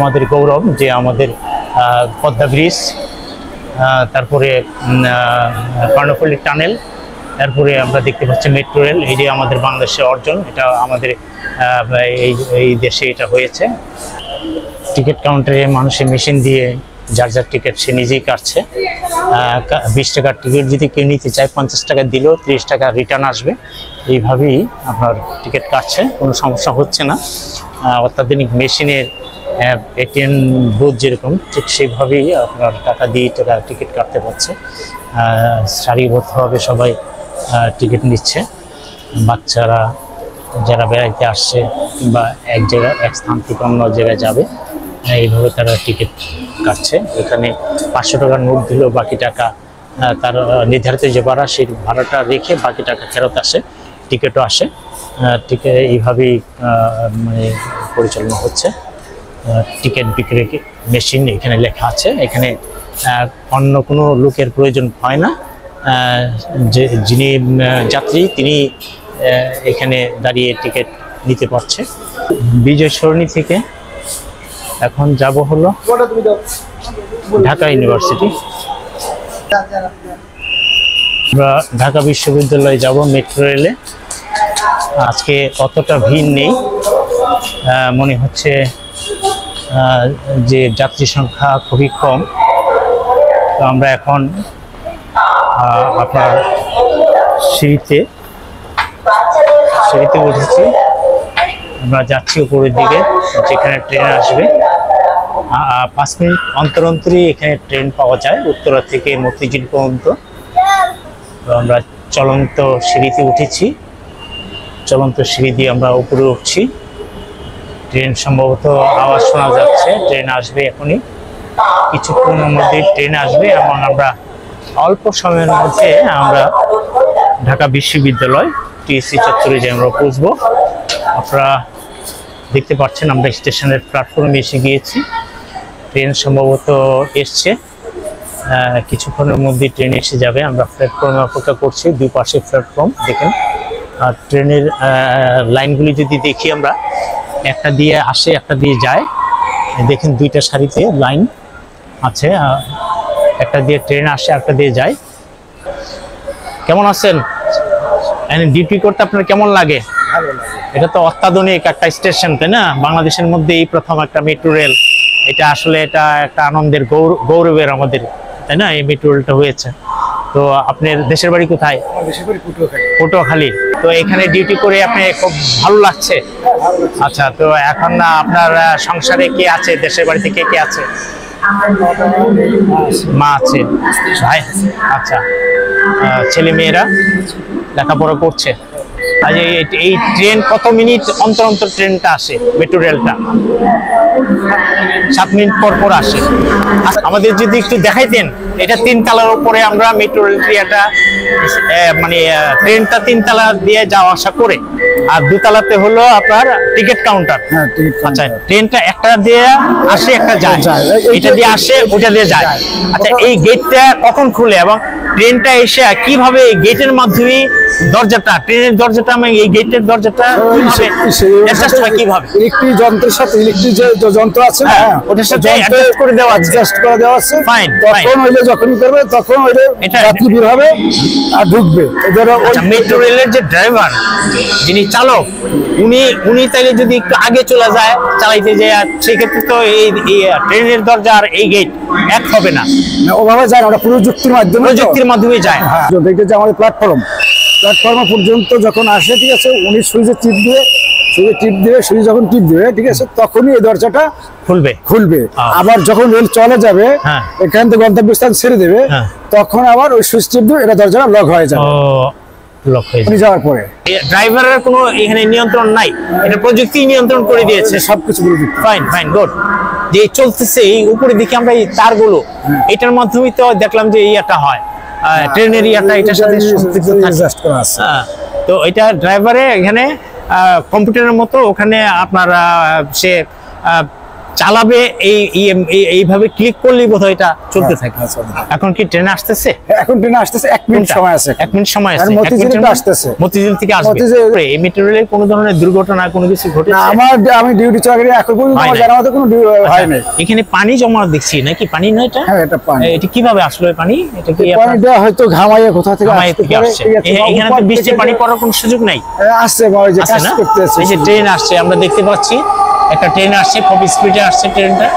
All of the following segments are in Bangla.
আমাদের গৌরব যে আমাদের পদ্মা ব্রিজ, তারপরে কর্ণফুলী টানেল, তারপরে আমরা দেখতে পাচ্ছি মেট্রো রেল। এই যে আমাদের বাংলাদেশের অর্জন, এটা আমাদের এই দেশে এটা হয়েছে। টিকিট কাউন্টারে মানুষের মেশিন দিয়ে যার যার টিকিট সে নিজেই কাটছে। 20 টাকার টিকিট যদি কেউ নিতে চায় 50 টাকা দিলেও 30 টাকা রিটার্ন আসবে। এইভাবেই আপনার টিকিট কাটছে, কোনো সমস্যা হচ্ছে না। অত্যাধুনিক মেশিনের এটিএম বুথ যেরকম ঠিক সেইভাবেই আপনার টাকা দিয়ে টাকা টিকিট কাটতে পারছে। সারিবদ্ধভাবে সবাই টিকিট নিচ্ছে। বাচ্চারা যারা বেড়াইতে আসছে কিংবা এক স্থান থেকে অন্য জায়গায় যাবে, এইভাবে তারা টিকিট কাটছে। এখানে 500 টাকার নোট দিলেও বাকি টাকা তার নির্ধারিত যে ভাড়া, সেই ভাড়াটা রেখে বাকি টাকা ফেরত আসে, টিকিটও আসে। টিকিট এইভাবেই মানে পরিচালনা হচ্ছে। টিকিট বিক্রি মেশিন এখানে লেখা আছে। এখানে অন্য কোনো লোকের প্রয়োজন হয় না। যিনি যাত্রী তিনি এখানে দাঁড়িয়ে টিকিট নিতে পারছে। বিজয় সরণি থেকে এখন যাব হলো ঢাকা ইউনিভার্সিটি। আমরা ঢাকা বিশ্ববিদ্যালয়ে যাব মেট্রো রেলে। আজকে অতটা ভিড় নেই, মনে হচ্ছে যে যাত্রী সংখ্যা খুবই কম। তো আমরা এখন আপনার সিঁড়িতে উঠেছি। আমরা যাচ্ছি উপরের দিকে, যেখানে ট্রেন আসবে। 5 মিনিট অন্তর অন্তরই এখানে ট্রেন পাওয়া যায় উত্তরা থেকে মতিঝিল পর্যন্ত। তো আমরা চলন্ত সিঁড়িতে উঠেছি। চলন্ত সিঁড়ি দিয়ে আমরা উপরে উঠছি। ট্রেন সম্ভবত আওয়াজ শোনা যাচ্ছে, ট্রেন আসবে এখনই, কিছুক্ষণের মধ্যে ট্রেন আসবে এবং আমরা অল্প সময়ের মধ্যে আমরা ঢাকা বিশ্ববিদ্যালয় টিএসসি চত্বরে যে আমরা পৌঁছবো। আপনারা দেখতে পাচ্ছেন আমরা স্টেশনের প্ল্যাটফর্মে এসে গিয়েছি। ট্রেন সম্ভবত এসছে, কিছুক্ষণের মধ্যে ট্রেন এসে যাবে। আমরা প্ল্যাটফর্মে অপেক্ষা করছি, দুই পাশে প্ল্যাটফর্ম দেখেন। আর ট্রেনের লাইনগুলি যদি দেখি আমরা, একটা দিয়ে আসে একটা দিয়ে যায়। দেখেন দুইটা সারিতে লাইন আছে, একটা দিয়ে ট্রেন আসে একটা দিয়ে যায়। কেমন আছেন? ডিউটি করতে আপনার কেমন লাগে? এটা তো অত্যাধুনিক একটা স্টেশন, তাই না? বাংলাদেশের মধ্যে এই প্রথম একটা মেট্রো রেল। এটা আসলে এটা একটা আনন্দের গৌরবের আমাদের, তাই না? এই মেট্রো রেলটা হয়েছে। তো আপনার দেশের বাড়ি কোথায়? পটুয়াখালী। তো এখানে ডিউটি করে আপনি খুব ভালো লাগছে? আচ্ছা, তো এখন আপনার সংসারে কে আছে? দেশের বাড়িতে কে কে আছে? মা আছে, ভাই? আচ্ছা, ছেলে মেয়েরা লেখাপড়া করছে। এই ট্রেন কত মিনিট অন্তর অন্তর ট্রেনটা আসে? মেট্রো রেলটা 7 মিনিট পর পর আসে। আমাদের যদি একটু দেখাইতেন, এটা 3 তলার উপরে আমরা মেট্রো রেলটা মানে ট্রেনটা 3 তলা দিয়ে যাওয়া আসা করে, আর 2 তলাতে হলো আপনার টিকিট কাউন্টার। আচ্ছা, ট্রেনটা একটা দিয়ে আসে একটা যায়, এটা দিয়ে আসে ওটা দিয়ে যায়। আচ্ছা, এই গেটটা কখন খুলে এবং ট্রেনটা এসে কিভাবে এই গেটের মাধ্যমে দরজাটা, ট্রেনের দরজাটা, এই গেটের দরজাটা কিভাবে ইলেকট্রিক যন্ত্রের সাথে, ইলেকট্রিক যে যন্ত্র আছে না, ওটার সাথে অ্যাডজাস্ট করে দেওয়া আছে। ফাইন, তখন হইলে যখনই করবে তখন হইলে যাত্রী বের হবে আর ঢুকবে। মেট্রো রেলের যে ড্রাইভার, যিনি চালক, উনি তাইলে যদি একটু আগে চলে যায় চালাইতে যায়, সেক্ষেত্রে তো এই ট্রেনের দরজা আর এই গেট এক হবে না। ওভাবে যায় না, ওটা প্রযুক্তির মাধ্যমে যায়। দেখতে যে আমাদের প্ল্যাটফর্ম পর্যন্ত যখন আসে, ঠিক আছে, উনি সুইচে টিপ দিবে, সুইচ যখন টিপ দিবে, ঠিক আছে, তখনই এই দরজাটা খুলবে। আবার যখন রেল চলে যাবে, এখান থেকে গন্তব্যস্থান ছেড়ে দেবে, তখন আবার ওই সুইচ টিপ দিয়ে এটা দরজাটা লক হয়ে যাবে। যাওয়ার পরে ড্রাইভারের কোনো এখানে নিয়ন্ত্রণ নাই, এটা প্রযুক্তি নিয়ন্ত্রণ করে দিয়েছে সবকিছু। Fine, good. যে চলতেছে এই উপরে দিকে আমরা এই তারগুলো, এটার মাধ্যমে তো দেখলাম যে ইয়েটা হয়, ট্রেনের ইয়াটা এটার সাথে অ্যাডজাস্ট করা আছে। তো এটা ড্রাইভারে এখানে কম্পিউটারের মতো ওখানে আপনার সে চালাবে এইভাবে ক্লিক করলেই বোধহয় এটা চলতে থাকে। এখন কি ট্রেন আসতেছে? এখন ট্রেন আসতেছে, 1 মিনিট সময় আছে। 1 মিনিট সময় আছে, মতিঝিল আসতেছে, মতিঝিল থেকে আসবে। এই মেট্রো রেলে কোনো ধরনের দুর্ঘটনা কোনো কিছু ঘটেছে? না, আমি ডিউটি চাকরি এখন পর্যন্ত আমার জানা মতে কোনো হয় নাই। এখানে পানি জমা দেখছি নাকি? পানি না এটা? হ্যাঁ, এটা পানি। এটা কিভাবে আসলো পানি? এটা কি পানিটা হয়তো ঘামাইয়া কোথা থেকে আসছে? এখানে তো বৃষ্টি পানি পড়ার কোনো সুযোগ নাই। আসছে, ওই যে কাজ করতেছে। এই যে ট্রেন আসছে, আমরা দেখতে পাচ্ছি একটা ট্রেন আসছে, খুব স্পিডে আসছে ট্রেনটা।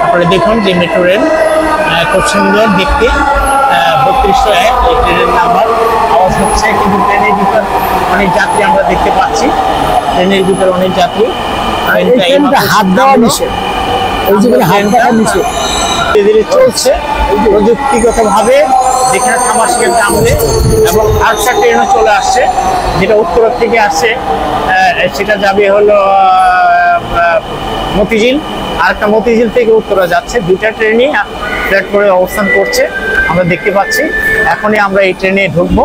আপনারা দেখুন যে মেট্রো রেল খুব সুন্দর দেখতে, 3201 এই ট্রেনের নাম্বার। আওয়াজ হচ্ছে, কিন্তু ট্রেনের ভিতর অনেক যাত্রী আমরা দেখতে পাচ্ছি। ট্রেনের ভিতর অনেক যাত্রী। হাত দেওয়া নিষেধ, এই যে হাত দেওয়া নিষেধ। ধীরে ধীরে চলছে প্রযুক্তিগতভাবে, যেখানে থামা সেখানে থামবে। এবং আরেকটা ট্রেনও চলে আসছে, যেটা উত্তর থেকে আসছে, সেটা যাবে হলো মতিঝিল। আরেকটা মতিঝিল থেকে উত্তরা যাচ্ছে। দুইটা ট্রেনই প্ল্যাটফর্মে অবস্থান করছে, আমরা দেখতে পাচ্ছি। এখনই আমরা এই ট্রেনে ঢুকবো।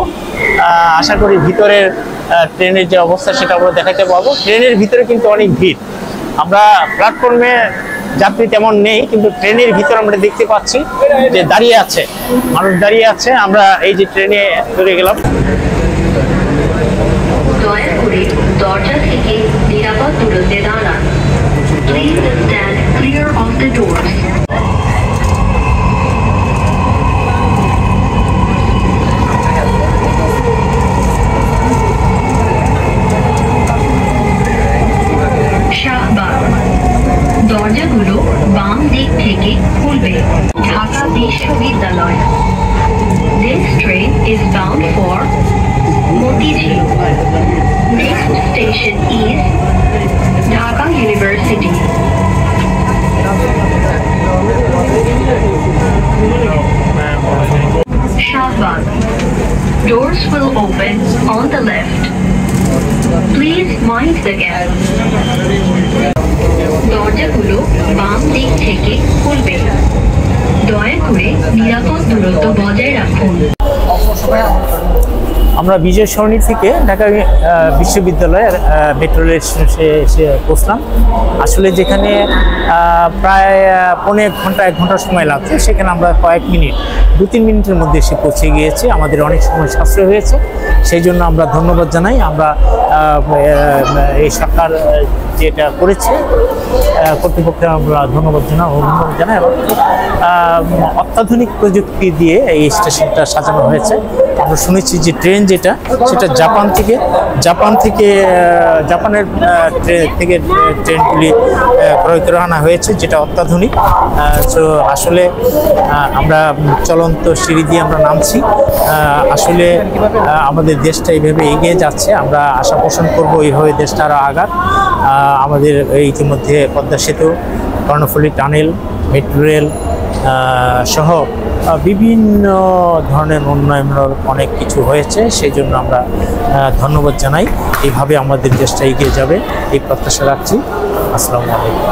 আশা করি ভিতরের ট্রেনের যে অবস্থা সেটা আমরা দেখাতে পারবো। ট্রেনের ভিতরে কিন্তু অনেক ভিড়। আমরা প্ল্যাটফর্মে যাত্রী তেমন নেই, কিন্তু ট্রেনের ভিতরে আমরা দেখতে পাচ্ছি যে দাঁড়িয়ে আছে, মানুষ দাঁড়িয়ে আছে। আমরা এই যে ট্রেনে চলে গেলাম। দয়া করে দরজা থেকে নিরাপদ দূরত্বে দাঁড়ান। Please stand clear of the doors. Shahbag, দরজাগুলো বাম দিক থেকে খুলবে। ঢাকা বিশ্ববিদ্যালয়। This train is bound for Motijil. Next station is Dhaka University. Shahbag. Doors will open on the left. Please mind the gap. দরজাগুলো বাম দিক থেকে খুলবে। দয়া করে নিরাপদ দূরত্ব বজায় রাখুন। আমরা বিজয় সরণি থেকে ঢাকা বিশ্ববিদ্যালয়ের মেট্রো রেল স্টেশনে এসে পৌঁছলাম। আসলে যেখানে প্রায় 1 ঘন্টা সময় লাগছে, সেখানে আমরা কয়েক মিনিট, 2-3 মিনিটের মধ্যে এসে পৌঁছে গিয়েছি। আমাদের অনেক সময় সাশ্রয় হয়েছে, সেই জন্য আমরা ধন্যবাদ জানাই। আমরা এই সরকার যেটা করেছে, কর্তৃপক্ষকে আমরা ধন্যবাদ জানাই। এবং অত্যাধুনিক প্রযুক্তি দিয়ে এই স্টেশনটা সাজানো হয়েছে। আমরা শুনেছি যে ট্রেন যেটা, সেটা জাপানের ট্রেনগুলি ক্রয় করে আনা হয়েছে, যেটা অত্যাধুনিক। তো আসলে আমরা চলন্ত সিঁড়ি দিয়ে আমরা নামছি। আসলে আমাদের দেশটা এইভাবে এগিয়ে যাচ্ছে। আমরা আশা পোষণ করবো এইভাবে দেশটা আরও আগাক। আমাদের ইতিমধ্যে পদ্মা সেতু, কর্ণফুলী টানেল, মেট্রো রেল সহ বিভিন্ন ধরনের উন্নয়নমূলক অনেক কিছু হয়েছে। সেই জন্য আমরা ধন্যবাদ জানাই। এইভাবে আমাদের দেশটা এগিয়ে যাবে, এই প্রত্যাশা রাখছি। আসসালামু আলাইকুম।